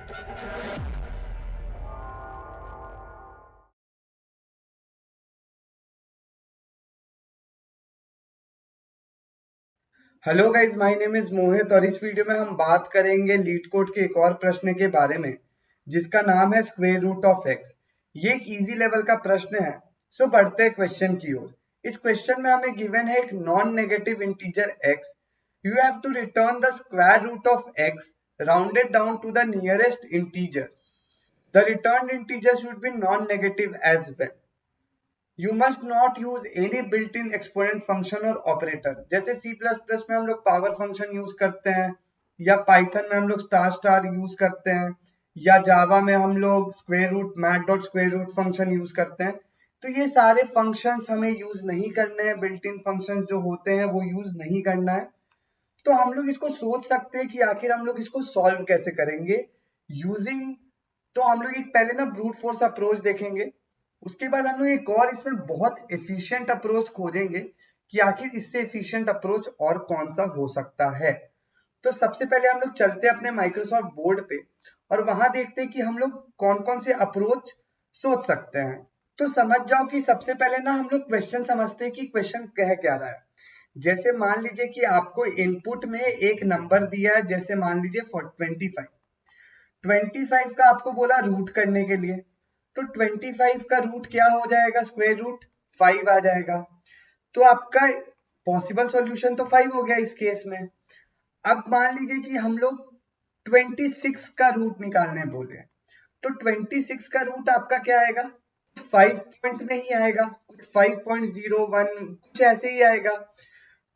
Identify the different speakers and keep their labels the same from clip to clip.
Speaker 1: Hello guys, my name is Mohit और इस video में हम बात करेंगे लीड कोड के एक और प्रश्न के बारे में जिसका नाम है स्क्वायर रूट ऑफ एक्स। ये एक इजी लेवल का प्रश्न है। सो बढ़ते हैं क्वेश्चन की ओर। इस क्वेश्चन में हमें गिवन है एक non negative integer x। You have to return the square root of x rounded down to the nearest integer. The return integer should be non negative as well. You must not use any built in exponent function और operator. जैसे C++ में हम लोग power function use करते हैं, या Python में हम लोग स्टार स्टार यूज करते हैं, या जावा में हम लोग square root math dot square root function use करते हैं। तो ये सारे फंक्शंस हमें यूज नहीं करने हैं, बिल्ट इन फंक्शंस जो होते हैं वो यूज नहीं करना है। तो हम लोग इसको सोच सकते हैं कि आखिर हम लोग इसको सॉल्व कैसे करेंगे यूजिंग। तो हम लोग एक पहले ना ब्रूट फोर्स अप्रोच देखेंगे, उसके बाद हम लोग एक और इसमें बहुत एफिशिएंट अप्रोच खोजेंगे कि आखिर इससे एफिशिएंट अप्रोच और कौन सा हो सकता है। तो सबसे पहले हम लोग चलते हैं अपने माइक्रोसॉफ्ट बोर्ड पे और वहां देखते हैं कि हम लोग कौन कौन से अप्रोच सोच सकते हैं। तो समझ जाओ कि सबसे पहले ना हम लोग क्वेश्चन समझते हैं कि क्वेश्चन कह क्या रहा है। जैसे मान लीजिए कि आपको इनपुट में एक नंबर दिया है, जैसे मान लीजिए 25 का आपको बोला रूट करने के लिए। तो 25 का रूट क्या हो जाएगा, स्क्वायर रूट 5 आ जाएगा। तो आपका पॉसिबल सॉल्यूशन तो 5 हो गया इस केस में। अब मान लीजिए कि हम लोग 26 का रूट निकालने बोले, तो 26 का रूट आपका क्या आएगा, 5 पॉइंट में ही आएगा, कुछ 5.01 कुछ ऐसे ही आएगा।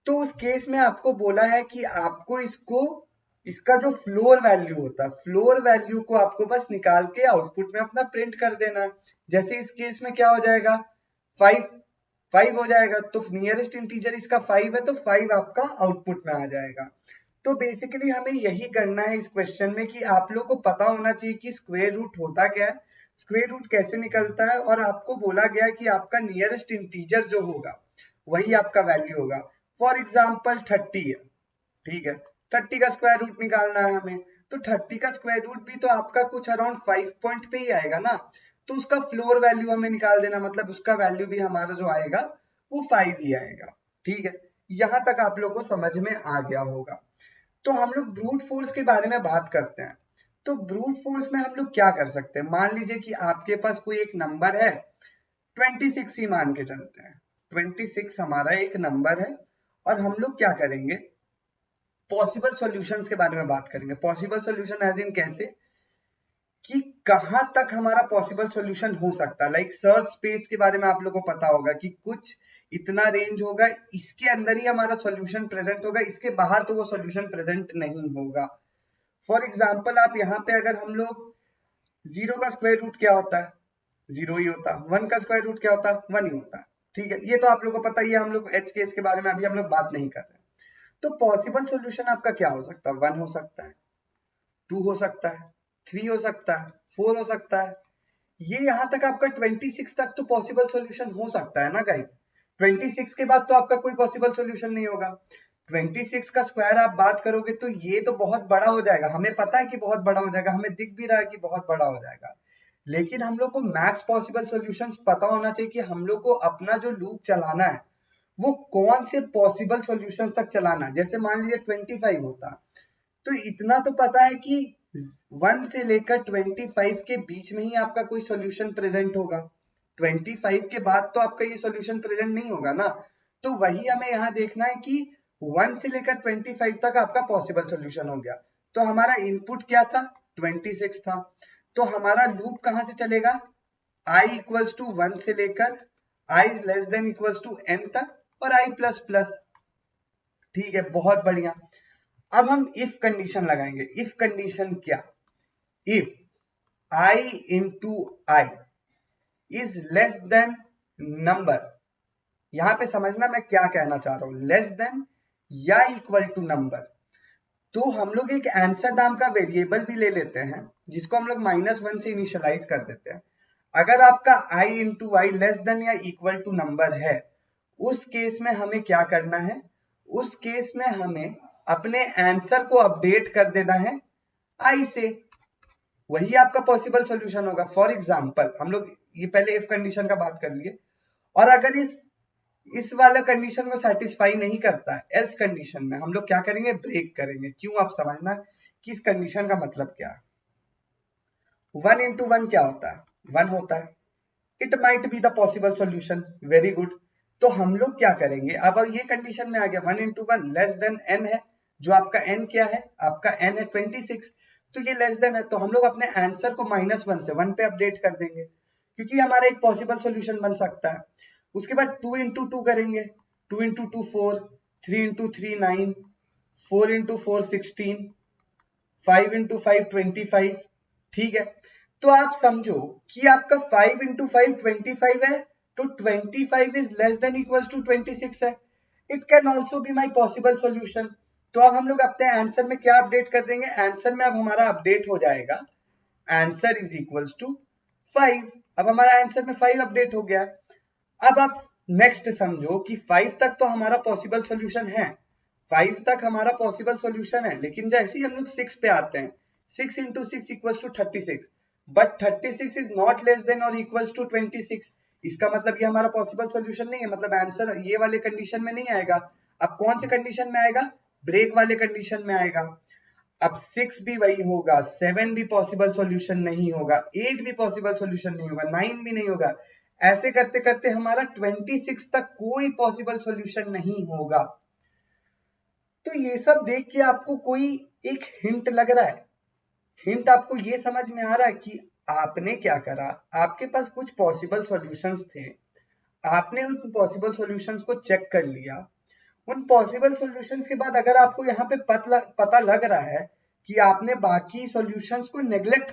Speaker 1: तो उस केस में आपको बोला है कि आपको इसका जो फ्लोर वैल्यू होता है, फ्लोर वैल्यू को आपको बस निकाल के आउटपुट में अपना प्रिंट कर देना है। जैसे इस केस में क्या हो जाएगा, 5 हो जाएगा। तो नियरेस्ट इंटीजर इसका 5 है, तो 5 आपका आउटपुट में आ जाएगा। तो बेसिकली हमें यही करना है इस क्वेश्चन में कि आप लोग को पता होना चाहिए कि स्क्वायर रूट होता क्या है, स्क्वायर रूट कैसे निकलता है, और आपको बोला गया है कि आपका नियरेस्ट इंटीजर जो होगा वही आपका वैल्यू होगा। फॉर एग्जाम्पल 30 है, ठीक है, 30 का स्क्वायर रूट निकालना है हमें। तो 30 का स्क्वायर रूट भी तो आपका कुछ अराउंड 5 पॉइंट पे ही आएगा ना। तो उसका फ्लोर वैल्यू हमें निकाल देना, मतलब उसका वैल्यू भी हमारा जो आएगा वो 5 ही आएगा। ठीक है, यहां तक आप लोग को समझ में आ गया होगा। तो हम लोग ब्रूट फोर्स के बारे में बात करते हैं। तो ब्रूट फोर्स में हम लोग क्या कर सकते हैं, मान लीजिए कि आपके पास कोई एक नंबर है, 26 ही मान के चलते हैं। 26 हमारा एक नंबर है और हम लोग क्या करेंगे, पॉसिबल सॉल्यूशंस के बारे में बात करेंगे। पॉसिबल सॉल्यूशन एज इन कैसे, कि कहां तक हमारा पॉसिबल सॉल्यूशन हो सकता है। लाइक सर्च स्पेस के बारे में आप लोगों को पता होगा कि कुछ इतना रेंज होगा, इसके अंदर ही हमारा सॉल्यूशन प्रेजेंट होगा, इसके बाहर तो वो सॉल्यूशन प्रेजेंट नहीं होगा। फॉर एग्जाम्पल आप यहाँ पे अगर हम लोग 0 का स्क्वायर रूट क्या होता है, 0 ही होता है। 1 का स्क्वायर रूट क्या होता है, 1 ही होता है। ठीक है, ये तो आप लोगों को पता ही है। हम लोग एच केस के बारे में अभी हम लोग बात नहीं कर रहे। तो पॉसिबल सॉल्यूशन आपका क्या हो सकता है, 1 हो सकता है, 2 हो सकता है, 3 हो सकता है, 4 हो सकता है। ये यहां तक आपका 26 तक तो पॉसिबल सॉल्यूशन हो सकता है ना गाइस। 26 के बाद तो आपका कोई पॉसिबल सॉल्यूशन नहीं होगा। 26 का स्क्वायर आप बात करोगे तो ये तो बहुत बड़ा हो जाएगा, हमें पता है कि बहुत बड़ा हो जाएगा, हमें दिख भी रहा है कि बहुत बड़ा हो जाएगा। लेकिन हम लोग को मैक्स पॉसिबल सॉल्यूशंस पता होना चाहिए कि हम लोग को अपना जो लूप चलाना है वो कौन से पॉसिबल सॉल्यूशंस तक चलाना है। जैसे मान लीजिए 25 होता, तो इतना तो पता है कि 1 से लेकर 25 के बीच में ही आपका कोई सॉल्यूशन प्रेजेंट होगा। 25 के बाद तो आपका ये सॉल्यूशन प्रेजेंट नहीं होगा ना। तो वही हमें यहाँ देखना है कि 1 से लेकर 25 तक आपका पॉसिबल सॉल्यूशन हो गया। तो हमारा इनपुट क्या था, 26 था। तो हमारा लूप कहां से चलेगा, i इक्वल्स टू 1 से लेकर i less than equals to n तक और i प्लस प्लस। ठीक है, बहुत बढ़िया। अब हम इफ कंडीशन लगाएंगे। इफ कंडीशन क्या, if i into I is less then number. यहां पे समझना मैं क्या कहना चाह रहा हूं, लेस देन या इक्वल टू नंबर। तो हम लोग एक आंसर नाम का वेरिएबल भी ले लेते हैं जिसको हम लोग -1 से इनिशियलाइज कर देते हैं। अगर आपका i into I less than या इक्वल टू नंबर है, उस केस में हमें क्या करना है, उस केस में हमें अपने आंसर को अपडेट कर देना है i से। वही आपका पॉसिबल सॉल्यूशन होगा। फॉर एग्जांपल हम लोग ये पहले इफ कंडीशन का बात कर लिए, और अगर इस वाला कंडीशन को सेटिस्फाई नहीं करता है, एल्स कंडीशन में हम लोग क्या करेंगे, ब्रेक करेंगे। क्यों, आप समझना कि इस कंडीशन का मतलब क्या है। 1 into 1 क्या होता है, 1 होता है। It might be the possible solution, very good. तो हम लोग क्या करेंगे, अब ये कंडीशन में आ गया 1 into 1 लेस देन n है, जो आपका n क्या है, आपका n है 26, तो ये लेस देन है, तो हम लोग अपने आंसर को -1 से 1 पे अपडेट कर देंगे, क्योंकि हमारा एक पॉसिबल सॉल्यूशन बन सकता है। उसके बाद 2 into 2 करेंगे, 2 into 2 4, 3 into 3 9, 4 into 4 16, 5 into 5 25। ठीक है, तो आप समझो कि आपका 5 into 5 25 है, तो 25 is less than equals to 26 है। It can also be my possible solution. तो अब हम लोग अपने आंसर में क्या अपडेट कर देंगे, आंसर में अब हमारा अपडेट हो जाएगा आंसर इज इक्वल्स टू 5। अब हमारा आंसर में 5 अपडेट हो गया। अब आप नेक्स्ट समझो कि 5 तक तो हमारा पॉसिबल सॉल्यूशन है, 5 तक हमारा पॉसिबल सॉल्यूशन है, लेकिन जैसे ही हम लोग 6 पे आते हैं, 6 into 6 equals to 36, but 36 is not less than और इक्वल्स टू 26। इसका मतलब ये हमारा पॉसिबल सॉल्यूशन नहीं है, मतलब आंसर ये वाले कंडीशन में नहीं आएगा। अब कौन से कंडीशन में आएगा, ब्रेक वाले कंडीशन में आएगा। अब 6 भी वही होगा, 7 भी पॉसिबल सॉल्यूशन नहीं होगा, 8 भी पॉसिबल सॉल्यूशन नहीं होगा, 9 भी नहीं होगा। ऐसे करते करते हमारा 26 तक कोई पॉसिबल सॉल्यूशन नहीं होगा। तो ये सब देख के आपको कोई एक हिंट लग रहा है, हिंट आपको ये समझ में आ रहा है कि आपने क्या करा, आपके पास कुछ पॉसिबल सॉल्यूशंस थे, आपने उन पॉसिबल सॉल्यूशंस को चेक कर लिया। उन पॉसिबल सॉल्यूशंस के बाद अगर आपको यहाँ पे पता लग रहा है कि आपने बाकी सॉल्यूशंस को नेग्लेक्ट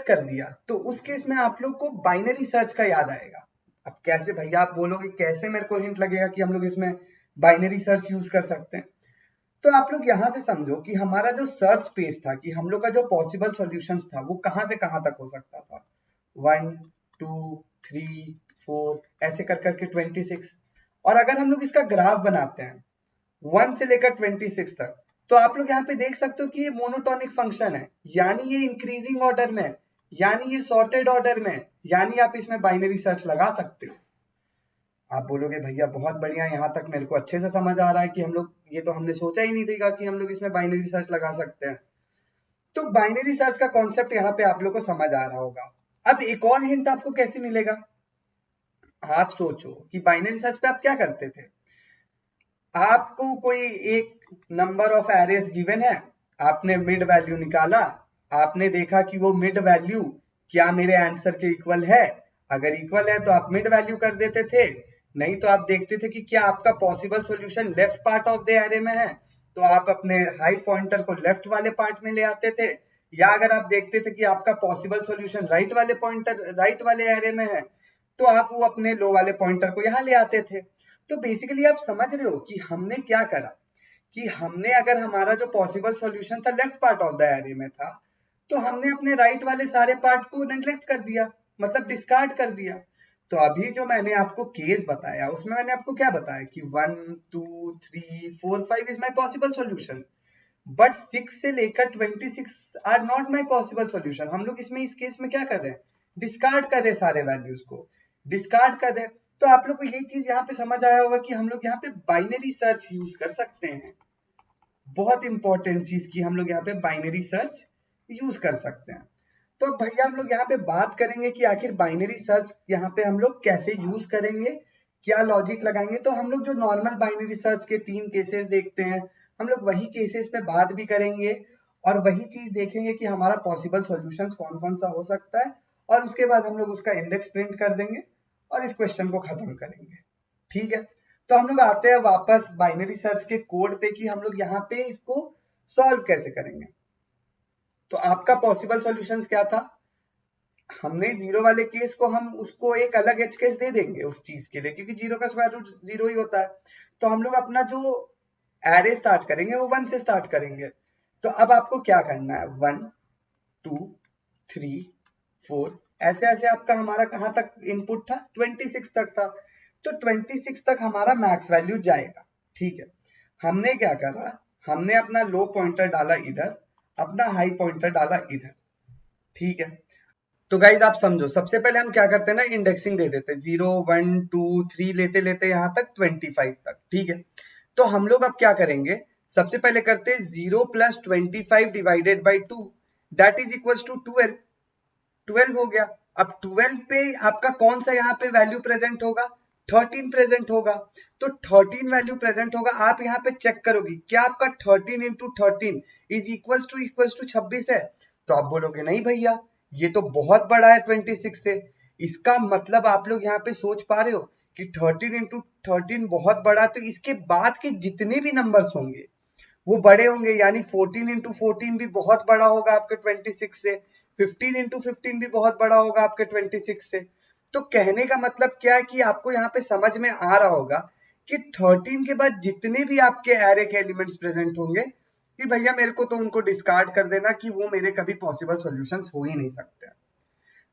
Speaker 1: कर दिया, तो उस केस में आप लोग को बाइनरी सर्च का याद आएगा। अब कैसे भैया, आप बोलोगे कैसे मेरे को हिंट लगेगा कि हम लोग इसमें बाइनरी सर्च यूज कर सकते हैं। तो आप लोग यहां से समझो कि हमारा जो सर्च स्पेस था, कि हम लोग का जो पॉसिबल सॉल्यूशंस था, वो कहां से कहां तक हो सकता था, 1 2 3 4 ऐसे कर करके 26। और अगर हम लोग इसका ग्राफ बनाते हैं 1 से लेकर 26 तक, तो आप लोग यहाँ पे देख सकते हो कि ये मोनोटोनिक फंक्शन है, यानी ये इंक्रीजिंग ऑर्डर में, यानी ये सॉर्टेड ऑर्डर में, यानी आप इसमें बाइनरी सर्च लगा सकते हो। आप बोलोगे भैया बहुत बढ़िया, यहाँ तक मेरे को अच्छे से समझ आ रहा है कि हम लोग, ये तो हमने सोचा ही नहीं देगा कि हम लोग इसमें बाइनरी सर्च लगा सकते हैं। तो बाइनरी सर्च का कॉन्सेप्ट यहाँ पे आप लोग को समझ आ रहा होगा। अब एक और हिंट आपको कैसे मिलेगा, आप सोचो कि बाइनरी सर्च पे आप क्या करते थे। आपको कोई एक नंबर ऑफ एरेज गिवन है, आपने मिड वैल्यू निकाला, आपने देखा कि वो मिड वैल्यू क्या मेरे आंसर के इक्वल है, अगर इक्वल है तो आप मिड वैल्यू कर देते थे, नहीं तो आप देखते थे कि क्या आपका possible solution left part of the array में है, तो आप अपने हाई पॉइंटर को लेफ्ट वाले पार्ट में ले आते थे। या अगर आप देखते थे कि आपका पॉसिबल सॉल्यूशन राइट वाले एरे में है, तो आप वो अपने लो वाले पॉइंटर को यहाँ ले आते थे। तो बेसिकली आप समझ रहे हो कि हमने क्या करा, कि हमने अगर हमारा जो पॉसिबल सॉल्यूशन था left part of the array में था, तो हमने अपने राइट वाले सारे पार्ट को नेग्लेक्ट कर दिया, मतलब डिस्कार्ड कर दिया। तो अभी जो मैंने आपको केस बताया, उसमें मैंने आपको क्या बताया कि 1 2 3 4 5 is my possible solution, but 6 से लेकर 26 are not my possible solution. हम लोग इसमें इस केस में क्या कर रहे हैं, डिस्कार्ड कर रहे हैं, सारे वैल्यूज को डिस्कार्ड कर रहे हैं। तो आप लोग को ये चीज यहाँ पे समझ आया होगा कि हम लोग यहाँ पे बाइनरी सर्च यूज कर सकते हैं। बहुत इंपॉर्टेंट चीज की हम लोग यहाँ पे बाइनरी सर्च यूज कर सकते हैं। तो भैया हम लोग यहाँ पे बात करेंगे कि आखिर बाइनरी सर्च यहाँ पे हम लोग कैसे यूज करेंगे, क्या लॉजिक लगाएंगे। तो हम लोग जो नॉर्मल बाइनरी सर्च के 3 केसेस देखते हैं, हम लोग वही केसेस पे बात भी करेंगे, और वही चीज देखेंगे कि हमारा पॉसिबल सॉल्यूशंस कौन कौन सा हो सकता है, और उसके बाद हम लोग उसका इंडेक्स प्रिंट कर देंगे और इस क्वेश्चन को खत्म करेंगे। ठीक है, तो हम लोग आते हैं वापस बाइनरी सर्च के कोड पे कि हम लोग यहाँ पे इसको सॉल्व कैसे करेंगे। तो आपका पॉसिबल सॉल्यूशंस क्या था, हमने जीरो वाले केस को हम उसको एक अलग एज केस दे देंगे उस चीज के लिए, क्योंकि जीरो का स्क्वायर रूट 0 ही होता है। तो हम लोग अपना जो एरे स्टार्ट करेंगे वो 1 से स्टार्ट करेंगे। तो अब आपको क्या करना है, 1 2 3 4 ऐसे ऐसे आपका हमारा कहां तक इनपुट था, 26 तक था। तो 26 तक हमारा मैक्स वैल्यू जाएगा। ठीक है, हमने क्या करा, हमने अपना लो पॉइंटर डाला इधर, अपना हाई पॉइंटर डाला इधर, ठीक है। तो गाइज आप समझो, सबसे पहले हम क्या करते हैं ना, इंडेक्सिंग दे देते हैं 0 1 2 3 लेते लेते यहां तक 25 तक, ठीक है। तो हम लोग अब क्या करेंगे, सबसे पहले करते हैं 0 plus 25 divided by 2, that is equal to 12। 12 हो गया। अब 12 पे आपका कौन सा यहाँ पे वैल्यू प्रेजेंट होगा, 13 प्रेजेंट होगा। तो 13 वैल्यू प्रेजेंट होगा, आप यहाँ पे चेक करोगे क्या आपका 13 इंटू 13 इज इक्वल टू 26 है। तो आप बोलोगे नहीं भैया, ये तो बहुत बड़ा है 26 से। इसका मतलब आप लोग यहाँ पे सोच पा रहे हो कि 13 इंटू 13 बहुत बड़ा, तो इसके बाद के जितने भी नंबर्स होंगे वो बड़े होंगे, यानी 14 इंटू 14 भी बहुत बड़ा होगा आपके 26 से, 15 इंटू 15 भी बहुत बड़ा होगा आपके 26 से। तो कहने का मतलब क्या है कि आपको यहाँ पे समझ में आ रहा होगा कि 13 के बाद जितने भी आपके एरे के एलिमेंट्स प्रेजेंट होंगे कि भैया मेरे को तो उनको डिस्कार्ड कर देना, कि वो मेरे कभी पॉसिबल सॉल्यूशंस हो ही नहीं सकते।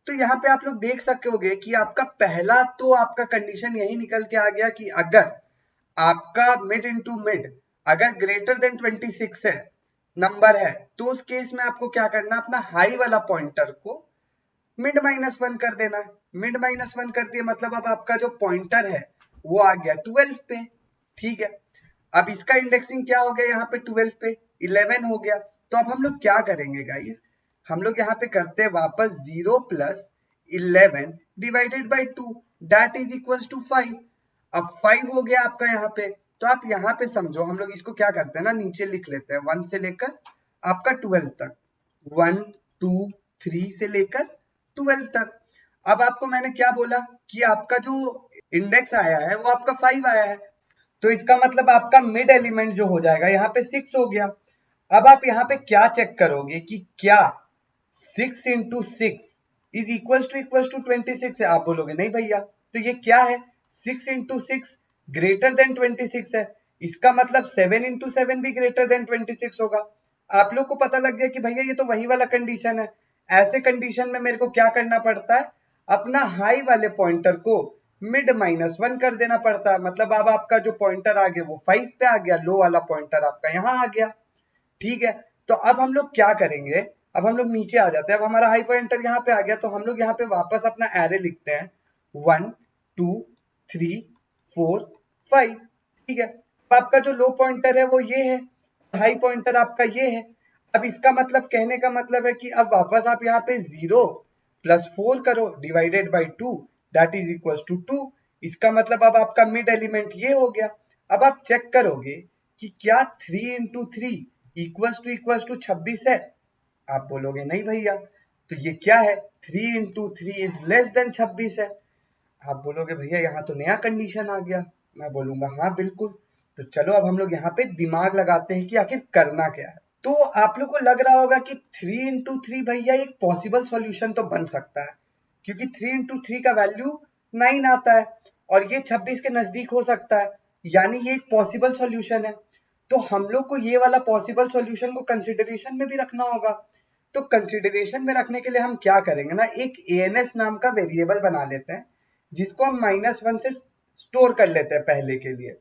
Speaker 1: तो यहाँ पे आप लोग देख सकोगे कि आपका पहला तो आपका कंडीशन यही निकल के आ गया कि अगर आपका मिड इंटू मिड अगर ग्रेटर देन 26 है, नंबर है, तो उस केस में आपको क्या करना, अपना हाई वाला पॉइंटर को मिड -1 कर देना है। मिड -1 कर दिया मतलब अब आपका जो पॉइंटर है वो आ गया 12 पे, ठीक है। अब इसका इंडेक्सिंग क्या हो गया यहाँ पे 12 पे, 11 हो गया। तो अब हम लोग क्या करेंगे गाइस, हम लोग यहाँ पे करते हैं वापस 0 plus 11 divided by 2, that is equal to 5। अब 5 हो गया आपका यहाँ पे। तो आप यहाँ पे समझो, हम लोग इसको क्या करते हैं ना, नीचे लिख लेते हैं 1 से लेकर आपका 12 तक, 1 2 3 से लेकर 12 तक। अब आपको मैंने क्या बोला कि आपका जो इंडेक्स आया है वो आपका 5 आया है, तो इसका मतलब आपका मिड एलिमेंट जो हो जाएगा यहाँ पे 6 हो गया। अब आप यहाँ पे क्या चेक करोगे कि क्या 6 इंटू 6 इज इक्वल टू 26 है। आप बोलोगे नहीं भैया, तो ये क्या है, 6 इंटू 6 ग्रेटर देन 26 है, इसका मतलब 7 इंटू 7 भी ग्रेटर देन 26 होगा। आप लोग को पता लग गया कि भैया ये तो वही वाला कंडीशन है। ऐसे कंडीशन में मेरे को क्या करना पड़ता है, अपना हाई वाले पॉइंटर को मिड -1 कर देना पड़ता है। मतलब अब आपका जो पॉइंटर आ गया वो 5 पे आ गया, लो वाला पॉइंटर आपका यहाँ आ गया, ठीक है। तो अब हम लोग क्या करेंगे, अब हम लोग नीचे आ जाते हैं। अब हमारा हाई पॉइंटर यहाँ पे आ गया, तो हम लोग यहाँ पे वापस अपना एरे लिखते हैं 1 2 3 4 5, ठीक है। अब आपका जो लो पॉइंटर है वो ये है, हाई पॉइंटर आपका ये है। अब इसका मतलब, कहने का मतलब है कि अब वापस आप यहाँ पे 0 प्लस 4 करो divided by 2, that is equal to 2। इसका मतलब अब आपका मिड एलिमेंट ये हो गया। अब आप चेक करोगे कि क्या 3 इंटू 3 इक्वल्स टू 26 है। आप बोलोगे नहीं भैया, तो ये क्या है, 3 इंटू 3 इज लेस देन 26 है। आप बोलोगे भैया यहाँ तो नया कंडीशन आ गया। मैं बोलूंगा हाँ बिल्कुल। तो चलो अब हम लोग यहाँ पे दिमाग लगाते हैं कि आखिर करना क्या है। तो आप लोग को लग रहा होगा कि 3 इंटू 3 भैया एक पॉसिबल सॉल्यूशन तो बन सकता है, क्योंकि 3 इंटू 3 का वैल्यू 9 आता है और ये 26 के नजदीक हो सकता है, यानी ये एक पॉसिबल सॉल्यूशन है। तो हम लोग को ये वाला पॉसिबल सॉल्यूशन को कंसिडरेशन में भी रखना होगा। तो कंसिडरेशन में रखने के लिए हम क्या करेंगे ना, एक ans नाम का वेरिएबल बना लेते हैं, जिसको हम -1 से स्टोर कर लेते हैं पहले के लिए।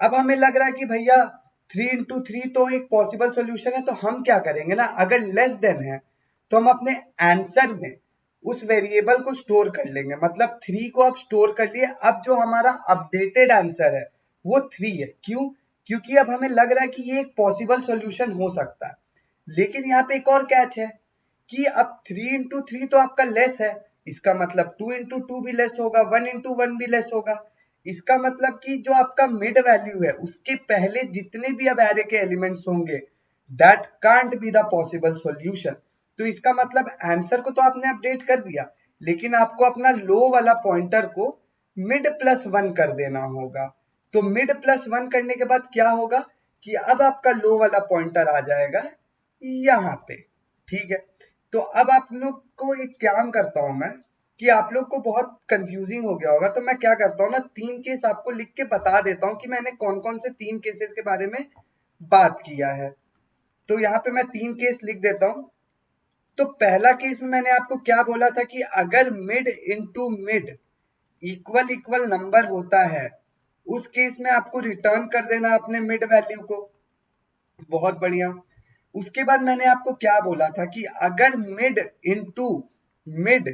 Speaker 1: अब हमें लग रहा है कि भैया 3 इंटू 3 तो एक पॉसिबल सॉल्यूशन है, तो हम क्या करेंगे ना, अगर लेस देन है तो हम अपने आंसर में उस वेरिएबल को स्टोर कर लेंगे। मतलब 3 को अब स्टोर कर लिए, अब जो हमारा अपडेटेड आंसर है वो 3 है। क्यों, क्योंकि अब हमें लग रहा है कि ये एक पॉसिबल सॉल्यूशन हो सकता है। लेकिन यहाँ पे एक और कैच है कि अब 3 इंटू 3 तो आपका लेस है, इसका मतलब 2 इंटू 2 भी लेस होगा, 1 इंटू 1 भी लेस होगा। इसका मतलब कि जो आपका मिड वैल्यू है उसके पहले जितने भी अब एरे के एलिमेंट्स होंगे, that can't be the possible solution. तो इसका मतलब आंसर को तो आपने अपडेट कर दिया, लेकिन आपको अपना लो वाला पॉइंटर को मिड +1 कर देना होगा। तो मिड +1 करने के बाद क्या होगा कि अब आपका लो वाला पॉइंटर आ जाएगा यहाँ पे, ठीक है। तो अब आप लोग को एक काम करता हूं मैं, कि आप लोग को बहुत कंफ्यूजिंग हो गया होगा, तो मैं क्या करता हूँ ना, 3 केस आपको लिख के बता देता हूँ कि मैंने कौन कौन से 3 केसेस के बारे में बात किया है। तो यहाँ पे मैं 3 केस लिख देता हूँ। तो पहला केस में मैंने आपको क्या बोला था कि अगर mid into mid equal equal number होता है, उस केस में आपको रिटर्न कर देना अपने मिड वैल्यू को। बहुत बढ़िया। उसके बाद मैंने आपको क्या बोला था कि अगर mid into mid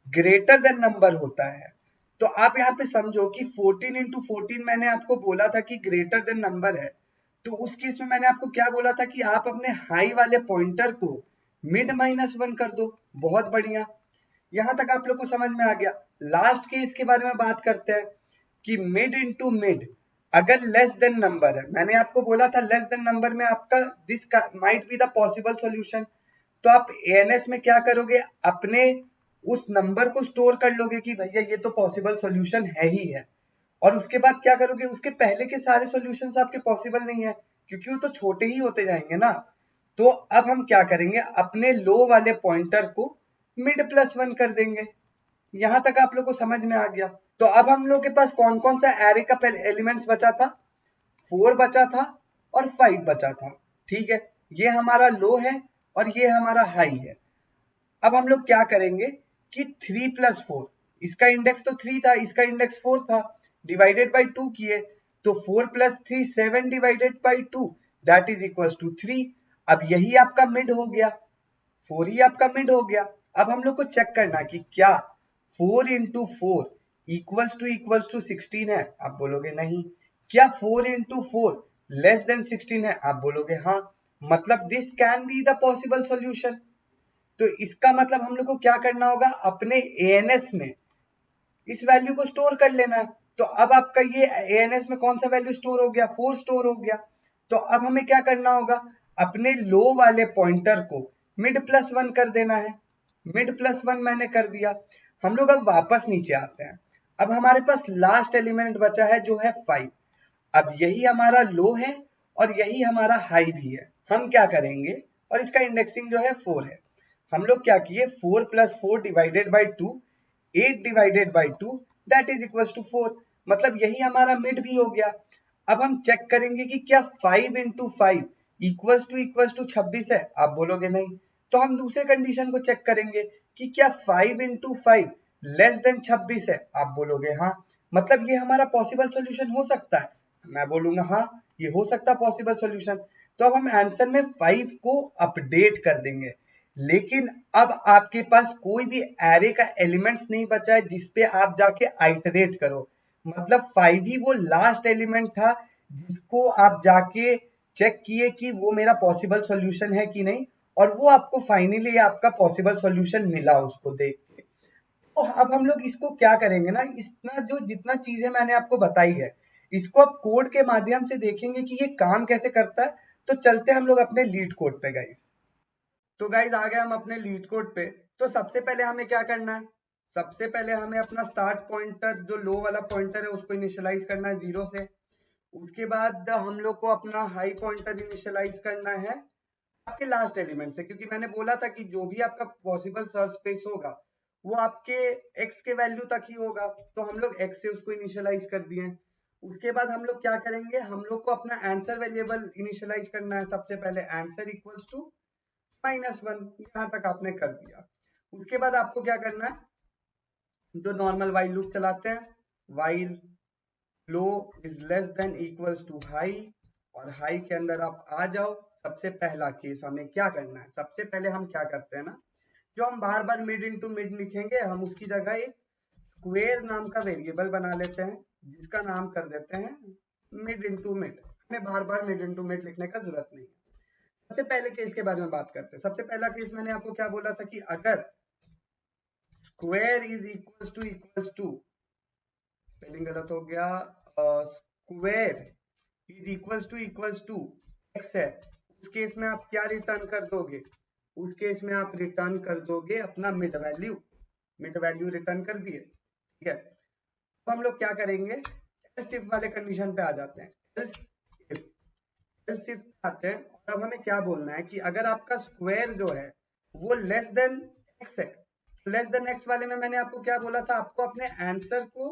Speaker 1: greater than number होता है, तो आप यहाँ पे समझो कि 14 इंटू 14 मैंने आपको बोला था कि ग्रेटर देन नंबर है, तो उस केस में मैंने आपको क्या बोला था कि आप अपने हाई वाले पॉइंटर को मिड -1 कर दो। बहुत बढ़िया, यहां तक आप लोग को समझ में आ गया। लास्ट केस के बारे में बात करते हैं कि मिड इंटू मिड अगर लेस देन नंबर है, मैंने आपको बोला था लेस देन नंबर में आपका this might be the possible solution. तो आप एएनएस में क्या करोगे, अपने उस नंबर को स्टोर कर लोगे कि भैया ये तो पॉसिबल सॉल्यूशन है ही है, और उसके बाद क्या करोगे, उसके पहले के सारे सॉल्यूशंस आपके पॉसिबल नहीं है क्योंकि वो तो छोटे ही होते जाएंगे ना। तो अब हम क्या करेंगे, अपने लो वाले पॉइंटर को मिड +1 कर देंगे। यहां तक आप लोग को समझ में आ गया। तो अब हम लोग के पास कौन कौन सा एरे का एलिमेंट्स बचा था, 4 बचा था और 5 बचा था। ठीक है, ये हमारा लो है और ये हमारा हाई है। अब हम लोग क्या करेंगे कि 3 + 4, इसका इंडेक्स तो 3 था, इसका इंडेक्स 4 था, डिवाइडेड बाई 2 किए तो 4 + 3 7 divided by 2 that is equal to 3। अब यही आपका मिड हो गया, 4 ही आपका मिड हो गया। अब हम लोग को चेक करना कि क्या 4 इंटू 4 इक्वल्स टू 16 है, आप बोलोगे नहीं। क्या 4 इंटू 4 लेस देन 16 है, आप बोलोगे हाँ। मतलब this can be the possible solution. तो इसका मतलब हम लोग को क्या करना होगा, अपने एएनएस में इस वैल्यू को स्टोर कर लेना है। तो अब आपका ये एएनएस में कौन सा वैल्यू स्टोर हो गया, 4 स्टोर हो गया। तो अब हमें क्या करना होगा, अपने लो वाले पॉइंटर को मिड +1 कर देना है। मिड +1 मैंने कर दिया। हम लोग अब वापस नीचे आते हैं। अब हमारे पास लास्ट एलिमेंट बचा है जो है 5। अब यही हमारा लो है और यही हमारा हाई भी है। हम क्या करेंगे, और इसका इंडेक्सिंग जो है 4 है, हम लोग क्या किए, 4 + 4 divided by 2 8 divided by 2 that is equal to 4। मतलब यही हमारा मिड भी हो गया। अब हम चेक करेंगे कि क्या 5 इंटू 5 इक्वल्स टू 26 है, आप बोलोगे नहीं। तो हम दूसरे कंडीशन को चेक करेंगे कि क्या 5 इंटू 5 लेस देन 26 है, आप बोलोगे हाँ। मतलब ये हमारा पॉसिबल सॉल्यूशन हो सकता है, मैं बोलूंगा हाँ ये हो सकता पॉसिबल सॉल्यूशन। तो अब हम आंसर में 5 को अपडेट कर देंगे। लेकिन अब आपके पास कोई भी एरे का एलिमेंट्स नहीं बचा है जिसपे आप जाके आइटरेट करो। मतलब 5 ही वो लास्ट एलिमेंट था जिसको आप जाके चेक किए कि वो मेरा पॉसिबल सॉल्यूशन है कि नहीं, और वो आपको फाइनली आपका पॉसिबल सॉल्यूशन मिला उसको देख के। तो अब हम लोग इसको क्या करेंगे ना, इतना जो जितना चीजें मैंने आपको बताई है इसको अब कोड के माध्यम से देखेंगे कि ये काम कैसे करता है। तो चलते हम लोग अपने लीड कोड पे गाइस। तो गाइज आ गए हम अपने लीड कोड पे। तो सबसे पहले हमें क्या करना है, सबसे पहले हमें अपना स्टार्ट पॉइंटर जो लो वाला पॉइंटर है उसको इनिशियलाइज करना है 0 से। उसके बाद हम लोग को अपना हाई पॉइंटर इनिशियलाइज करना है आपके लास्ट एलिमेंट से, क्योंकि मैंने बोला था कि जो भी आपका पॉसिबल सर्च स्पेस होगा वो आपके x के वैल्यू तक ही होगा। तो हम लोग x से उसको इनिशियलाइज कर दिए। उसके बाद हम लोग क्या करेंगे, हम लोग को अपना आंसर वेरिएबल इनिशियलाइज करना है। सबसे पहले आंसर इक्वल्स टू -1, यहां तक आपने कर दिया। उसके बाद आपको क्या करना है, जो नॉर्मल वाइल लूप चलाते हैं, while low is less than equals to high, और हाई के अंदर आप आ जाओ। सबसे पहला केस हमें क्या करना है, सबसे पहले हम क्या करते हैं ना, जो हम बार बार मिड इनटू मिड लिखेंगे हम उसकी जगह एक स्क्वेयर नाम का वेरिएबल बना लेते हैं जिसका नाम कर देते हैं मिड इनटू मिड। हमें बार बार मिड इनटू मिड लिखने का जरूरत नहीं है। सबसे पहले केस के बारे में बात करते हैं। सबसे पहला केस मैंने आपको क्या बोला था कि अगर square is equals to spelling गलत हो गया, square is equals to x है, उस केस में आप क्या रिटर्न कर दोगे, उस केस में आप रिटर्न कर दोगे अपना मिड वैल्यू रिटर्न कर दिए। ठीक है, अब हम लोग क्या करेंगे, एल्स इफ वाले कंडीशन पे आ जाते हैं। एल्स इफ आते हैं और अब हमें क्या बोलना है कि अगर आपका स्क्वायर जो है वो लेस देन एक्स है, लेस देन एक्स वाले में मैंने आपको क्या बोला था, आपको अपने आंसर को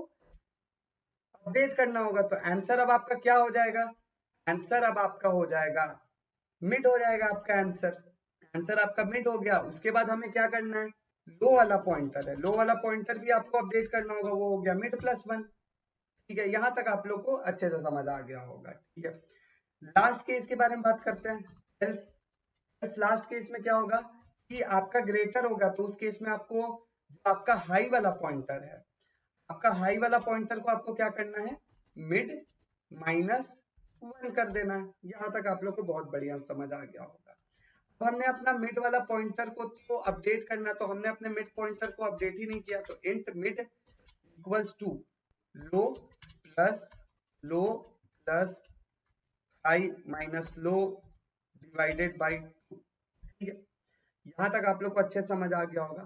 Speaker 1: अपडेट करना होगा। तो आंसर अब आपका क्या हो जाएगा, आंसर अब आपका हो जाएगा मिड हो जाएगा आपका आंसर। आंसर आपका मिड हो गया। उसके बाद हमें क्या करना है, लो वाला पॉइंटर है, लो वाला पॉइंटर भी आपको अपडेट करना होगा, वो हो गया मिड +1। ठीक है, यहां तक आप लोग को अच्छे से समझ आ गया होगा। ठीक है, लास्ट केस के बारे में बात करते हैं, एल्स। लास्ट केस में क्या होगा कि आपका ग्रेटर होगा, तो उस केस में आपको आपका हाई वाला पॉइंटर है, आपका हाई वाला पॉइंटर को आपको क्या करना है, मिड -1 कर देना है। यहां तक आप लोग को बहुत बढ़िया समझ आ गया होगा। अब हमने अपना मिड वाला पॉइंटर को तो अपडेट करना, तो हमने अपने मिड पॉइंटर को अपडेट ही नहीं किया, तो int mid equals to low plus high minus low divided by 2। ठीक है, यहां तक आप लोग को अच्छे से समझ आ गया होगा।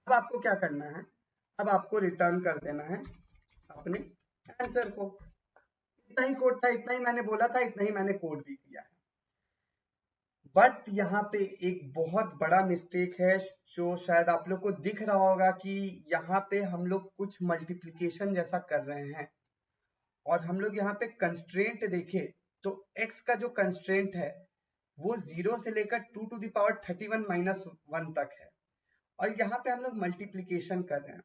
Speaker 1: अब आपको क्या करना है, अब आपको रिटर्न कर देना है अपने आंसर को। इतना ही कोड था, इतना ही मैंने बोला था, इतना ही मैंने कोड भी किया है। बट यहाँ पे एक बहुत बड़ा मिस्टेक है जो शायद आप लोग को दिख रहा होगा कि यहाँ पे हम लोग कुछ मल्टीप्लिकेशन जैसा कर रहे हैं, और हम लोग यहाँ पे कंस्ट्रेंट देखें तो x का जो कंस्ट्रेंट है वो 0 से लेकर 2 to the power 31 - 1 तक है, और यहाँ पे हम लोग मल्टीप्लिकेशन कर रहे हैं।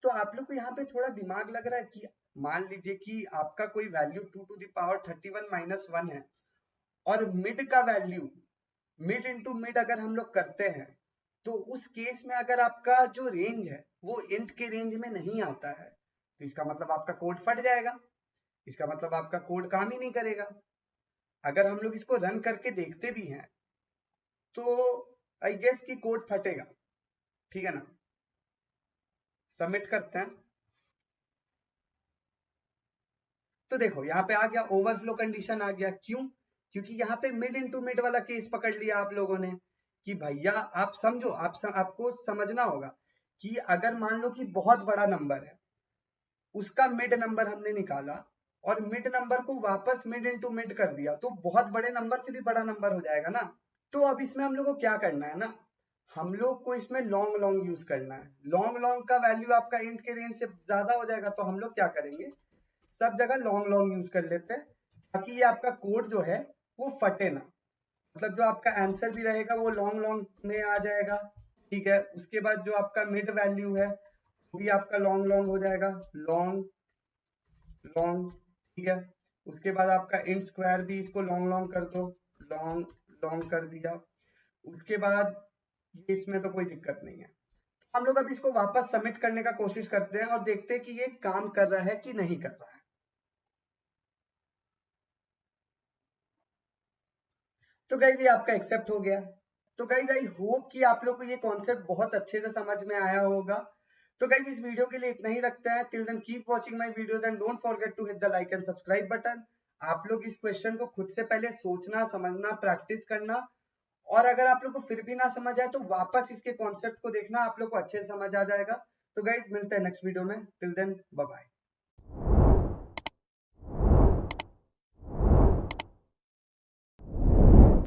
Speaker 1: तो आप लोग को यहाँ पे थोड़ा दिमाग लग रहा है कि मान लीजिए कि आपका कोई वैल्यू 2 to the power 31 - 1 है, और मिड का वैल्यू मिड इंटू मिड अगर हम लोग करते हैं, तो उस केस में अगर आपका जो रेंज है वो इंट के रेंज में नहीं आता है, तो इसका मतलब आपका कोड फट जाएगा, इसका मतलब आपका कोड काम ही नहीं करेगा। अगर हम लोग इसको रन करके देखते भी हैं तो आई गेस कि कोड फटेगा। ठीक है ना, सबमिट करते हैं। तो देखो यहाँ पे आ गया, ओवरफ्लो कंडीशन आ गया। क्यों? क्योंकि यहाँ पे मिड इंटू मिड वाला केस पकड़ लिया आप लोगों ने कि भैया आप समझो, आपको समझना होगा कि अगर मान लो कि बहुत बड़ा नंबर है, उसका मिड नंबर हमने निकाला और मिड नंबर को वापस मिड इंटू मिड कर दिया, तो बहुत बड़े नंबर से भी बड़ा नंबर हो जाएगा ना। तो अब इसमें हम लोग को क्या करना है ना, हम लोग को इसमें लॉन्ग लॉन्ग यूज करना है। लॉन्ग लॉन्ग का वैल्यू आपका इंट के रेंज से ज्यादा हो जाएगा, तो हम लोग क्या करेंगे, सब जगह लॉन्ग लॉन्ग यूज कर लेते हैं, ताकि ये आपका कोड जो है वो फटे ना। मतलब जो आपका आंसर भी रहेगा वो लॉन्ग लॉन्ग में आ जाएगा। ठीक है, उसके बाद जो आपका मिड वैल्यू है वो भी आपका लॉन्ग लॉन्ग हो जाएगा, लॉन्ग लॉन्ग। ठीक है, उसके बाद आपका इंट स्क्वायर भी इसको लॉन्ग लॉन्ग कर दो, लॉन्ग लॉन्ग कर दिया। उसके बाद ये इसमें तो कोई दिक्कत नहीं है। हम लोग अब इसको वापस सबमिट करने का कोशिश करते हैं और देखते हैं कि ये काम कर रहा है कि नहीं कर रहा है। तो गाइस ये आपका एक्सेप्ट हो गया। तो गाइस आई होप कि आप लोग को ये कॉन्सेप्ट बहुत अच्छे से समझ में आया होगा। तो गाइस इस वीडियो के लिए इतना ही रखते हैं। Till then keep watching my videos and don't forget to hit the like and subscribe button. आप लोग इस क्वेश्चन को खुद से पहले सोचना, समझना, प्रैक्टिस करना, और अगर आप लोग को फिर भी ना समझ आए तो वापस इसके कॉन्सेप्ट को देखना, आप लोग को अच्छे से समझ आ जाएगा। तो गाइस मिलते हैं नेक्स्ट वीडियो में। Till then bye bye.